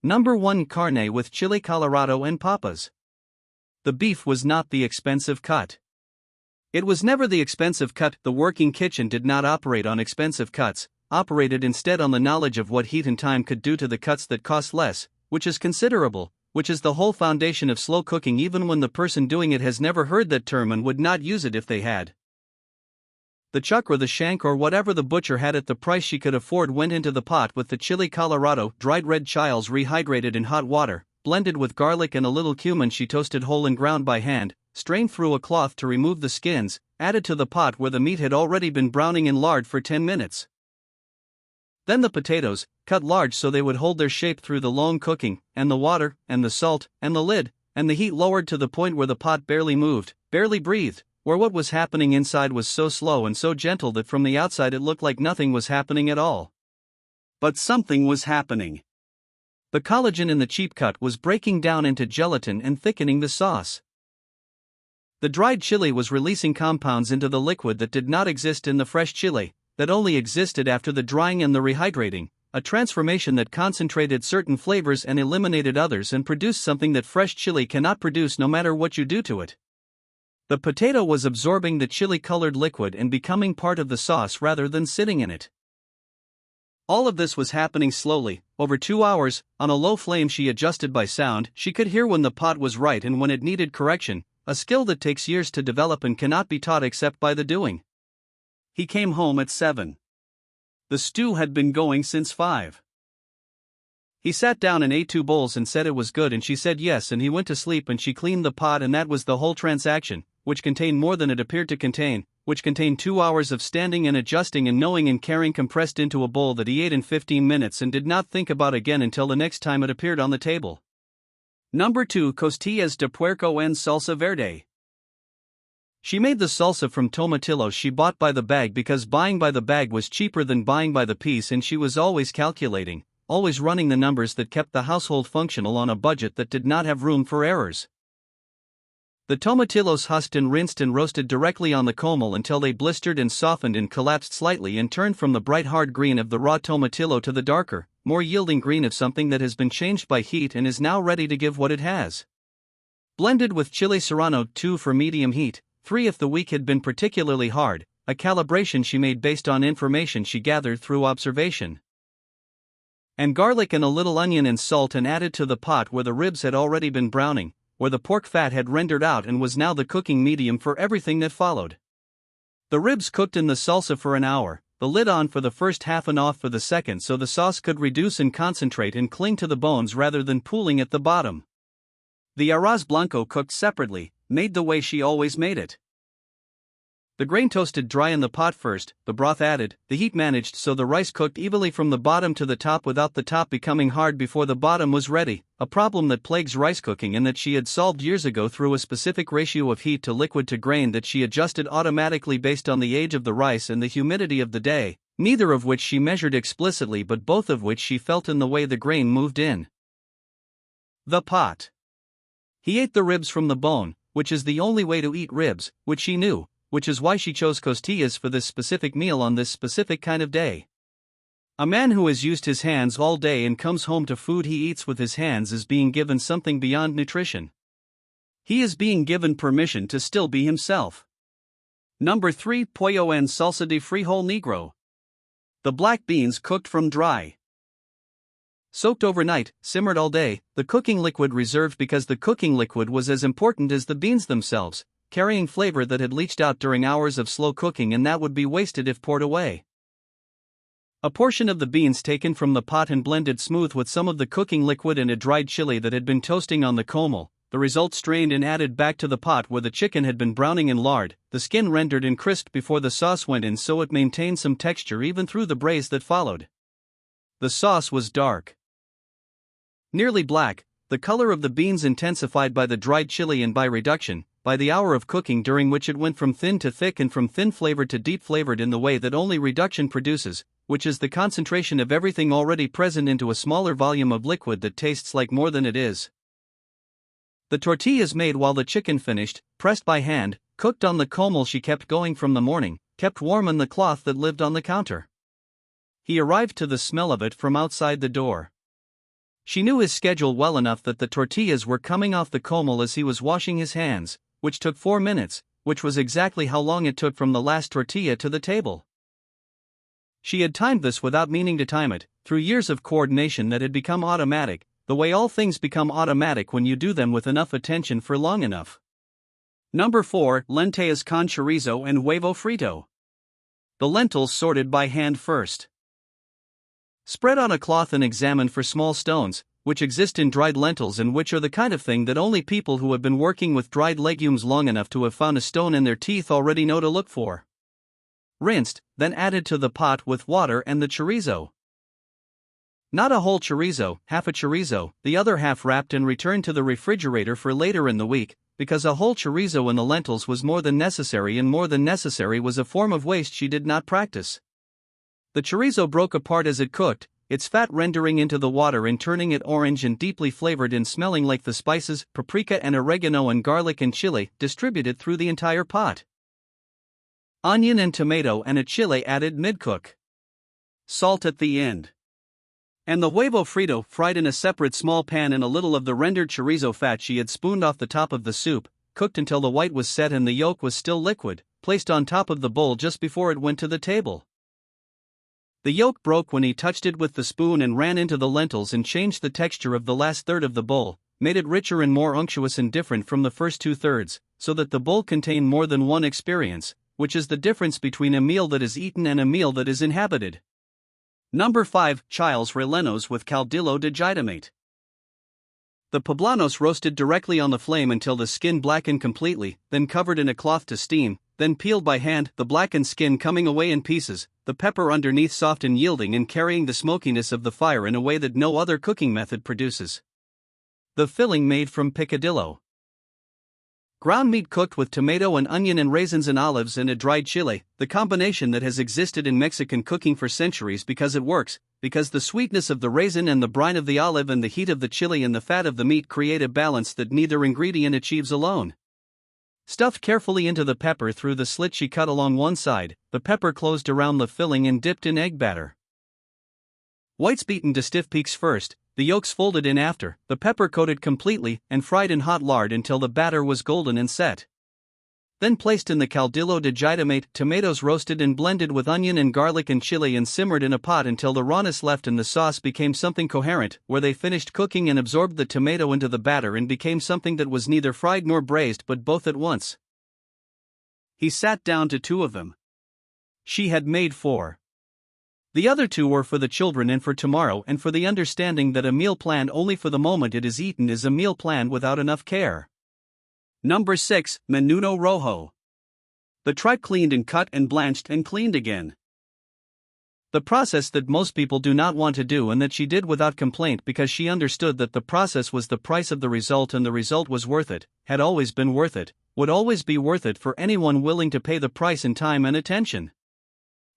Number 1 Carne with chili Colorado and papas. The beef was not the expensive cut. It was never the expensive cut. The working kitchen did not operate on expensive cuts, operated instead on the knowledge of what heat and time could do to the cuts that cost less, which is considerable, which is the whole foundation of slow cooking, even when the person doing it has never heard that term and would not use it if they had. The chuck or the shank or whatever the butcher had at the price she could afford went into the pot with the chili Colorado, dried red chiles rehydrated in hot water, blended with garlic and a little cumin she toasted whole and ground by hand, strained through a cloth to remove the skins, added to the pot where the meat had already been browning in lard for 10 minutes. Then the potatoes, cut large so they would hold their shape through the long cooking, and the water, and the salt, and the lid, and the heat lowered to the point where the pot barely moved, barely breathed, where what was happening inside was so slow and so gentle that from the outside it looked like nothing was happening at all. But something was happening. The collagen in the cheap cut was breaking down into gelatin and thickening the sauce. The dried chili was releasing compounds into the liquid that did not exist in the fresh chili, that only existed after the drying and the rehydrating, a transformation that concentrated certain flavors and eliminated others and produced something that fresh chili cannot produce no matter what you do to it. The potato was absorbing the chili-colored liquid and becoming part of the sauce rather than sitting in it. All of this was happening slowly, over 2 hours, on a low flame she adjusted by sound. She could hear when the pot was right and when it needed correction, a skill that takes years to develop and cannot be taught except by the doing. He came home at 7. The stew had been going since 5. He sat down and ate 2 bowls and said it was good, and she said yes, and he went to sleep and she cleaned the pot, and that was the whole transaction, which contained more than it appeared to contain, which contained 2 hours of standing and adjusting and knowing and caring compressed into a bowl that he ate in 15 minutes and did not think about again until the next time it appeared on the table. Number 2 Costillas de Puerco en Salsa Verde. She made the salsa from tomatillos she bought by the bag because buying by the bag was cheaper than buying by the piece, and she was always calculating, always running the numbers that kept the household functional on a budget that did not have room for errors. The tomatillos husked and rinsed and roasted directly on the comal until they blistered and softened and collapsed slightly and turned from the bright hard green of the raw tomatillo to the darker, more yielding green of something that has been changed by heat and is now ready to give what it has. Blended with chili serrano, 2 for medium heat, 3 if the week had been particularly hard, a calibration she made based on information she gathered through observation. And garlic and a little onion and salt, and added to the pot where the ribs had already been browning, where the pork fat had rendered out and was now the cooking medium for everything that followed. The ribs cooked in the salsa for an hour, the lid on for the first half and off for the second so the sauce could reduce and concentrate and cling to the bones rather than pooling at the bottom. The arroz blanco cooked separately, made the way she always made it. The grain toasted dry in the pot first, the broth added, the heat managed so the rice cooked evenly from the bottom to the top without the top becoming hard before the bottom was ready, a problem that plagues rice cooking and that she had solved years ago through a specific ratio of heat to liquid to grain that she adjusted automatically based on the age of the rice and the humidity of the day, neither of which she measured explicitly but both of which she felt in the way the grain moved in the pot. He ate the ribs from the bone, which is the only way to eat ribs, which she knew, which is why she chose costillas for this specific meal on this specific kind of day. A man who has used his hands all day and comes home to food he eats with his hands is being given something beyond nutrition. He is being given permission to still be himself. Number 3 Pollo en Salsa de Frijol Negro. The black beans cooked from dry. Soaked overnight, simmered all day, the cooking liquid reserved because the cooking liquid was as important as the beans themselves, carrying flavor that had leached out during hours of slow cooking and that would be wasted if poured away. A portion of the beans taken from the pot and blended smooth with some of the cooking liquid and a dried chili that had been toasting on the comal, the result strained and added back to the pot where the chicken had been browning in lard, the skin rendered and crisped before the sauce went in so it maintained some texture even through the braise that followed. The sauce was dark, nearly black, the color of the beans intensified by the dried chili and by reduction, by the hour of cooking during which it went from thin to thick and from thin flavored to deep flavored in the way that only reduction produces, which is the concentration of everything already present into a smaller volume of liquid that tastes like more than it is. The tortillas made while the chicken finished, pressed by hand, cooked on the comal she kept going from the morning, kept warm in the cloth that lived on the counter. He arrived to the smell of it from outside the door. She knew his schedule well enough that the tortillas were coming off the comal as he was washing his hands, which took 4 minutes, which was exactly how long it took from the last tortilla to the table. She had timed this without meaning to time it, through years of coordination that had become automatic, the way all things become automatic when you do them with enough attention for long enough. Number 4. Lentejas con chorizo and huevo frito. The lentils sorted by hand first. Spread on a cloth and examine for small stones, which exist in dried lentils and which are the kind of thing that only people who have been working with dried legumes long enough to have found a stone in their teeth already know to look for. Rinsed, then added to the pot with water and the chorizo. Not a whole chorizo, half a chorizo, the other half wrapped and returned to the refrigerator for later in the week, because a whole chorizo in the lentils was more than necessary, and more than necessary was a form of waste she did not practice. The chorizo broke apart as it cooked, its fat rendering into the water and turning it orange and deeply flavored and smelling like the spices, paprika and oregano and garlic and chili, distributed through the entire pot. Onion and tomato and a chile added mid-cook. Salt at the end. And the huevo frito fried in a separate small pan in a little of the rendered chorizo fat she had spooned off the top of the soup, cooked until the white was set and the yolk was still liquid, placed on top of the bowl just before it went to the table. The yolk broke when he touched it with the spoon and ran into the lentils and changed the texture of the last third of the bowl, made it richer and more unctuous and different from the first 2/3, so that the bowl contained more than one experience, which is the difference between a meal that is eaten and a meal that is inhabited. Number 5. Chiles rellenos with caldillo de jitomate. The poblanos roasted directly on the flame until the skin blackened completely, then covered in a cloth to steam, then peeled by hand, the blackened skin coming away in pieces, the pepper underneath soft and yielding and carrying the smokiness of the fire in a way that no other cooking method produces. The filling made from picadillo. Ground meat cooked with tomato and onion and raisins and olives and a dried chile, the combination that has existed in Mexican cooking for centuries because it works, because the sweetness of the raisin and the brine of the olive and the heat of the chili and the fat of the meat create a balance that neither ingredient achieves alone. Stuffed carefully into the pepper through the slit she cut along one side, the pepper closed around the filling and dipped in egg batter. Whites beaten to stiff peaks first, the yolks folded in after, the pepper coated completely, and fried in hot lard until the batter was golden and set. Then placed in the caldillo de jitomate, tomatoes roasted and blended with onion and garlic and chili and simmered in a pot until the rawness left and the sauce became something coherent, where they finished cooking and absorbed the tomato into the batter and became something that was neither fried nor braised but both at once. He sat down to 2 of them. She had made 4. The other 2 were for the children and for tomorrow, and for the understanding that a meal planned only for the moment it is eaten is a meal planned without enough care. Number 6. Menudo rojo. The tripe cleaned and cut and blanched and cleaned again. The process that most people do not want to do and that she did without complaint because she understood that the process was the price of the result and the result was worth it, had always been worth it, would always be worth it for anyone willing to pay the price in time and attention.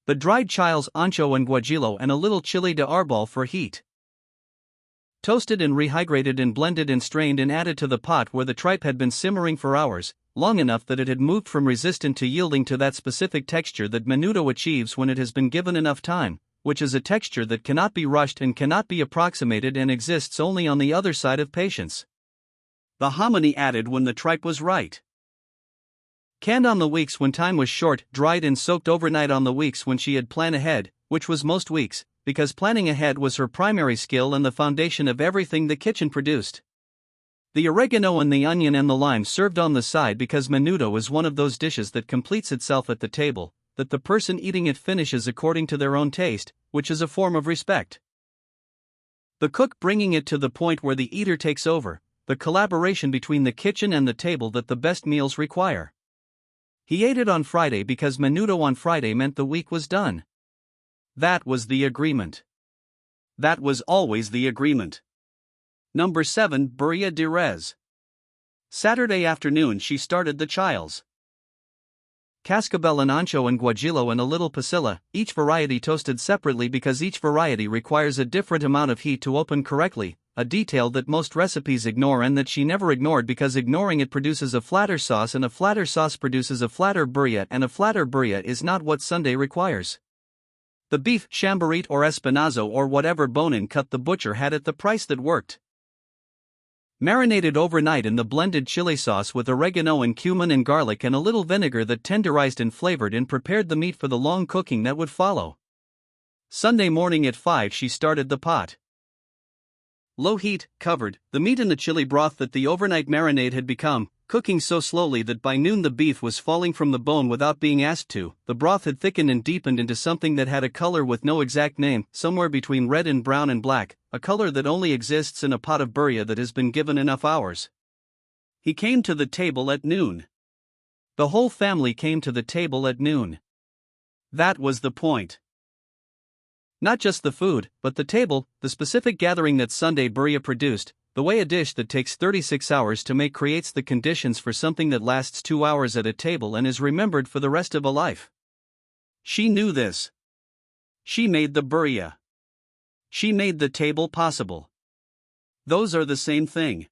The dried chiles, ancho and guajillo and a little chile de arbol for heat. Toasted and rehydrated and blended and strained and added to the pot where the tripe had been simmering for hours, long enough that it had moved from resistant to yielding to that specific texture that menudo achieves when it has been given enough time, which is a texture that cannot be rushed and cannot be approximated and exists only on the other side of patience. The hominy added when the tripe was right. Canned on the weeks when time was short, dried and soaked overnight on the weeks when she had planned ahead, which was most weeks, because planning ahead was her primary skill and the foundation of everything the kitchen produced. The oregano and the onion and the lime served on the side because menudo is one of those dishes that completes itself at the table, that the person eating it finishes according to their own taste, which is a form of respect. The cook bringing it to the point where the eater takes over, the collaboration between the kitchen and the table that the best meals require. He ate it on Friday because menudo on Friday meant the week was done. That was the agreement. That was always the agreement. Number 7. Birria de res. Saturday afternoon she started the chiles. Cascabel and ancho and guajillo and a little pasilla, each variety toasted separately because each variety requires a different amount of heat to open correctly, a detail that most recipes ignore and that she never ignored because ignoring it produces a flatter sauce and a flatter sauce produces a flatter birria and a flatter birria is not what Sunday requires. The beef, chamberete or espinazo or whatever bone-in cut the butcher had at the price that worked. Marinated overnight in the blended chili sauce with oregano and cumin and garlic and a little vinegar that tenderized and flavored and prepared the meat for the long cooking that would follow. Sunday morning at 5 she started the pot. Low heat, covered, the meat in the chili broth that the overnight marinade had become, cooking so slowly that by noon the beef was falling from the bone without being asked to. The broth had thickened and deepened into something that had a color with no exact name, somewhere between red and brown and black, a color that only exists in a pot of burya that has been given enough hours. He came to the table at noon. The whole family came to the table at noon. That was the point. Not just the food, but the table, the specific gathering that Sunday burya produced. The way a dish that takes 36 hours to make creates the conditions for something that lasts 2 hours at a table and is remembered for the rest of a life. She knew this. She made the burya. She made the table possible. Those are the same thing.